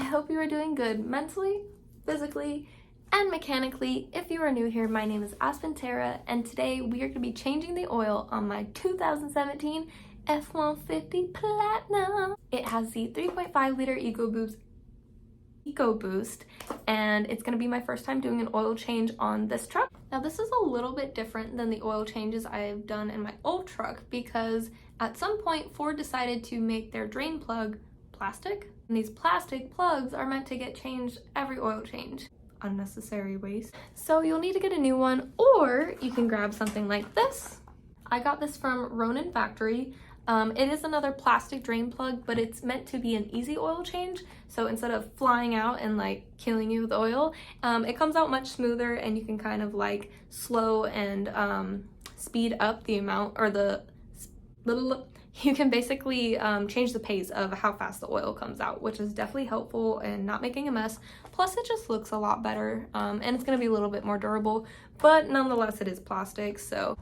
I hope you are doing good mentally, physically, and mechanically. If you are new here, my name is Aspen Tara, and today we are going to be changing the oil on my 2017 F-150 Platinum. It has the 3.5 liter ecoboost, and it's going to be my first time doing an oil change on this truck. Now this is a little bit different than the oil changes I've done in my old truck because at some point Ford decided to make their drain plug plastic, and these plastic plugs are meant to get changed every oil change. Unnecessary waste. So you'll need to get a new one, or you can grab something like this. I got this from Ronin factory. It is another plastic drain plug, but it's meant to be an easy oil change. So instead of flying out and like killing you with oil, it comes out much smoother, and you can kind of like slow and speed up the amount, or you can basically change the pace of how fast the oil comes out, which is definitely helpful and not making a mess. Plus it just looks a lot better, and it's going to be a little bit more durable, but nonetheless it is plastic. So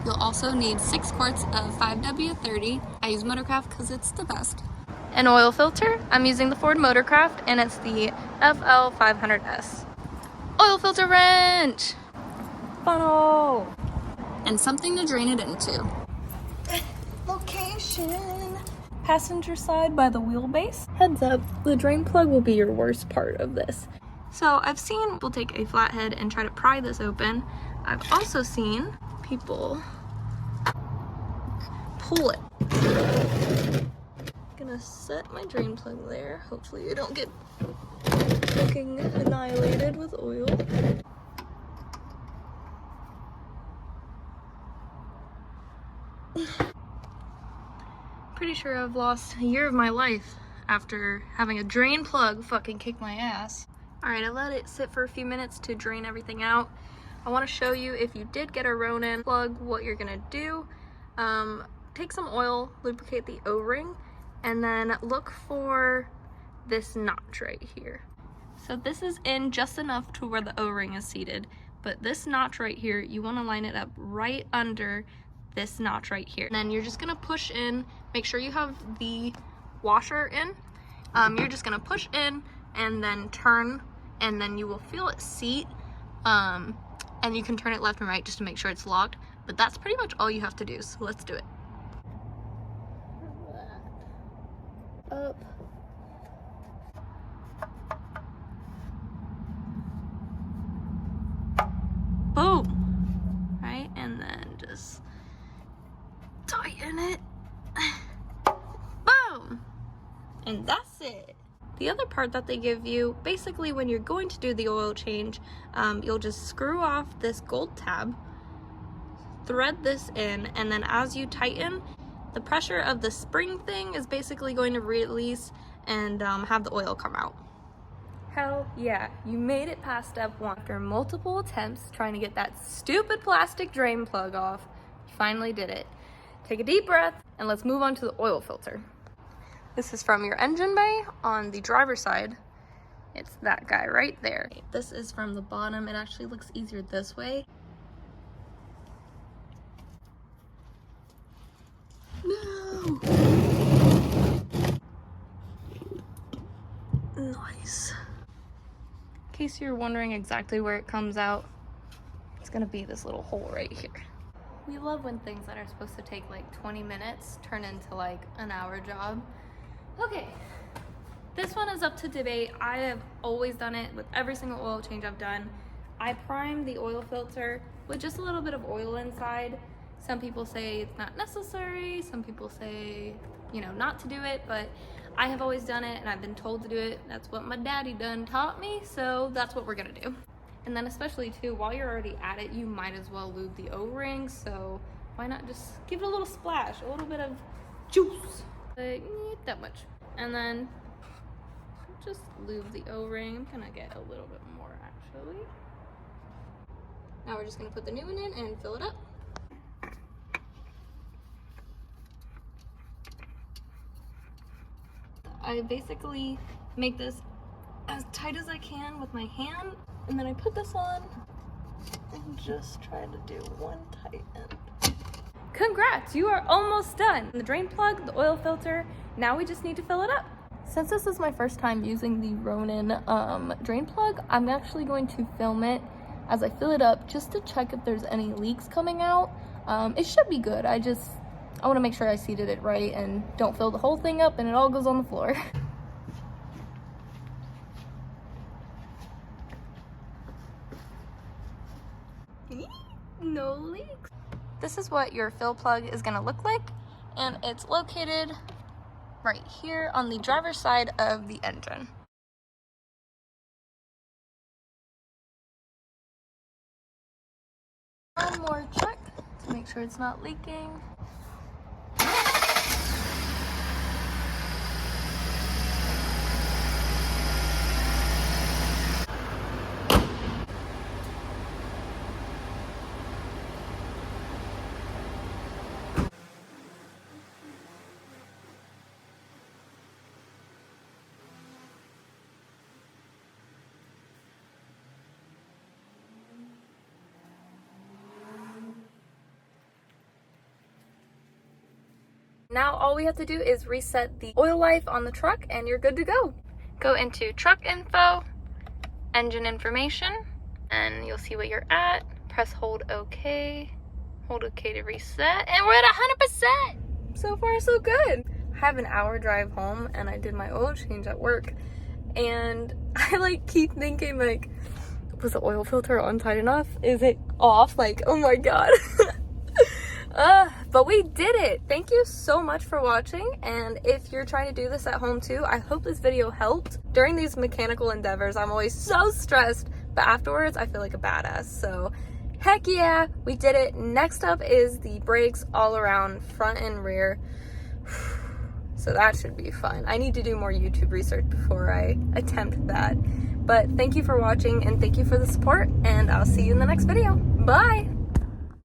you'll also need 6 quarts of 5W30. I use Motorcraft because it's the best. An oil filter. I'm using the Ford Motorcraft, and it's the FL500S. Oil filter wrench, funnel, and something to drain it into. Location. Passenger side by the wheelbase. Heads up, the drain plug will be your worst part of this. So I've seen people take a flathead and try to pry this open. I've also seen people pull it. Gonna set my drain plug there. Hopefully you don't get fucking annihilated with oil. Pretty sure I've lost a year of my life after having a drain plug fucking kick my ass. Alright, I let it sit for a few minutes to drain everything out. I want to show you, if you did get a Ronin plug, what you're gonna do. Take some oil, lubricate the O-ring, and then look for this notch right here. So this is in just enough to where the O-ring is seated, but this notch right here, you want to line it up right under this notch right here. And then you're just gonna push in, make sure you have the washer in. You're just gonna push in and then turn, and then you will feel it seat. And you can turn it left and right just to make sure it's locked, but that's pretty much all you have to do. So let's do it. Up. Boom. Right, and then just tighten it. Boom. And that's it. The other part that they give you, basically when you're going to do the oil change, you'll just screw off this gold tab, thread this in, and then as you tighten, the pressure of the spring thing is basically going to release and have the oil come out. Hell yeah, you made it past step 1. After multiple attempts trying to get that stupid plastic drain plug off, you finally did it. Take a deep breath, and let's move on to the oil filter. This is from your engine bay on the driver's side. It's that guy right there. This is from the bottom. It actually looks easier this way. No! Nice. In case you're wondering exactly where it comes out, it's gonna be this little hole right here. We love when things that are supposed to take like 20 minutes turn into like an hour job. Okay, this one is up to debate. I have always done it with every single oil change I've done. I prime the oil filter with just a little bit of oil inside. Some people say it's not necessary. Some people say, you know, not to do it, but I have always done it and I've been told to do it. That's what my daddy done taught me, so that's what we're gonna do. And then especially too, while you're already at it, you might as well lube the O-ring, so why not just give it a little splash, a little bit of juice. Like, that much. And then just lube the O-ring. I'm gonna get a little bit more actually. Now we're just gonna put the new one in and fill it up. I basically make this as tight as I can with my hand, and then I put this on and just try to do one tight end. Congrats, you are almost done. The drain plug, the oil filter, now we just need to fill it up. Since this is my first time using the Ronin drain plug, I'm actually going to film it as I fill it up just to check if there's any leaks coming out. It should be good. I want to make sure I seated it right and don't fill the whole thing up and it all goes on the floor. No leaks. This is what your fill plug is going to look like, and it's located right here on the driver's side of the engine. One more check to make sure it's not leaking. Now all we have to do is reset the oil life on the truck and you're good to go. Go into truck info, engine information, and you'll see what you're at. Press hold OK. Hold OK to reset, and we're at 100%! So far so good. I have an hour drive home and I did my oil change at work, and I keep thinking was the oil filter on tight enough? Is it off? Oh my god. But we did it. Thank you so much for watching, and if you're trying to do this at home too, I hope this video helped. During these mechanical endeavors, I'm always so stressed, but afterwards I feel like a badass. So heck yeah, we did it. Next up is the brakes all around, front and rear. So that should be fun. I need to do more YouTube research before I attempt that. But thank you for watching, and thank you for the support, and I'll see you in the next video. Bye!